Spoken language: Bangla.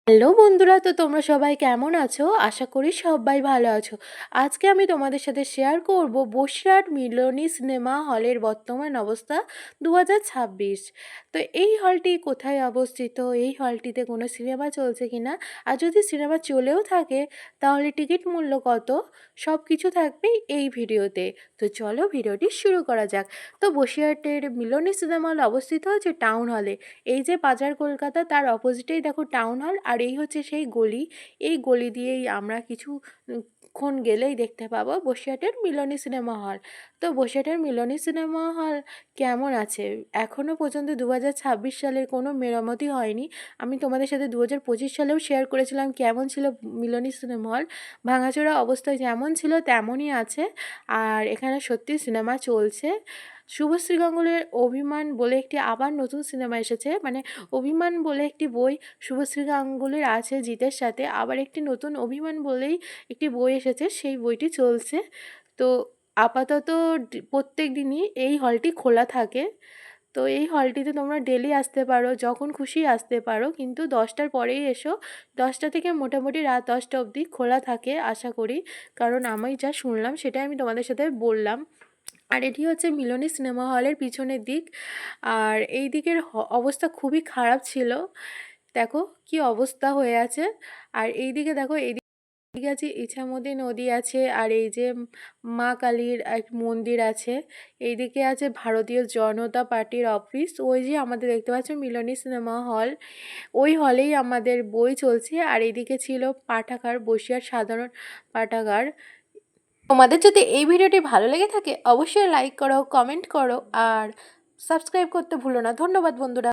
হ্যালো বন্ধুরা, তো তোমরা সবাই কেমন আছো? আশা করি সবাই ভালো আছো। আজকে আমি তোমাদের সাথে শেয়ার করব বসিরহাট মিলনী সিনেমা হলের বর্তমান অবস্থা 2026। তো এই হলটি কোথায় অবস্থিত, এই হলটিতে কোনো সিনেমা চলছে কিনা, আর যদি সিনেমা চলেও থাকে তাহলে টিকিট মূল্য কত, সব কিছু থাকবে এই ভিডিওতে। তো চলো ভিডিওটি শুরু করা যাক। তো বসিরহাটের মিলনী সিনেমা হল অবস্থিত হচ্ছে টাউন হলে। এই যে বাজার কলকাতা, তার অপোজিটেই দেখো টাউন হল, আর এই হচ্ছে সেই গলি। এই গলি দিয়েই আমরা কিছুক্ষণ গেলেই দেখতে পাবো বসিরহাটের মিলনী সিনেমা হল। তো বসিরহাটের মিলনী সিনেমা হল কেমন আছে? এখনও পর্যন্ত 2026 সালের কোনো মেরামতি হয়নি। আমি তোমাদের সাথে 2025 সালেও শেয়ার করেছিলাম কেমন ছিল মিলনী সিনেমা হল। ভাঙাচোরা অবস্থায় যেমন ছিল তেমনই আছে, আর এখানে সত্যি সিনেমা চলছে। শুভশ্রী গাঙ্গুলির অভিমান বলে একটি আবার নতুন সিনেমা এসেছে, মানে অভিমান বলে একটি বই শুভশ্রী গাঙ্গুলির আছে জিতের সাথে, আবার একটি নতুন অভিমান বলেই একটি বই এসেছে, সেই বইটি চলছে। তো আপাতত প্রত্যেক দিনই এই হলটি খোলা থাকে। তো এই হলটিতে তোমরা ডেলি আসতে পারো, যখন খুশি আসতে পারো, কিন্তু 10টার পরেই এসো। 10টা থেকে মোটামুটি রাত 10টা অবধি খোলা থাকে আশা করি, কারণ আমি যা শুনলাম সেটাই আমি তোমাদের সাথে বললাম। আর এটি হচ্ছে মিলনী সিনেমা হলের পিছনের দিক, আর এই দিকের অবস্থা খুবই খারাপ ছিল। দেখো কি অবস্থা হয়ে আছে। আর এই দিকে দেখো, এইদিকে আছে ইছামতি নদী আছে, আর এই যে মা কালীর এক মন্দির আছে। এইদিকে আছে ভারতীয় জনতা পার্টির অফিস। ওই যে আমাদের দেখতে পাচ্ছ মিলনী সিনেমা হল, ওই হলেই আমাদের বই চলছে। আর এইদিকে ছিল পাঠাগার, বসিরহাট সাধারণ পাঠাগার। তোমাদের যদি এই ভিডিওটি ভালো লেগে থাকে অবশ্যই লাইক করো, কমেন্ট করো, আর সাবস্ক্রাইব করতে ভুলো না। ধন্যবাদ বন্ধুরা।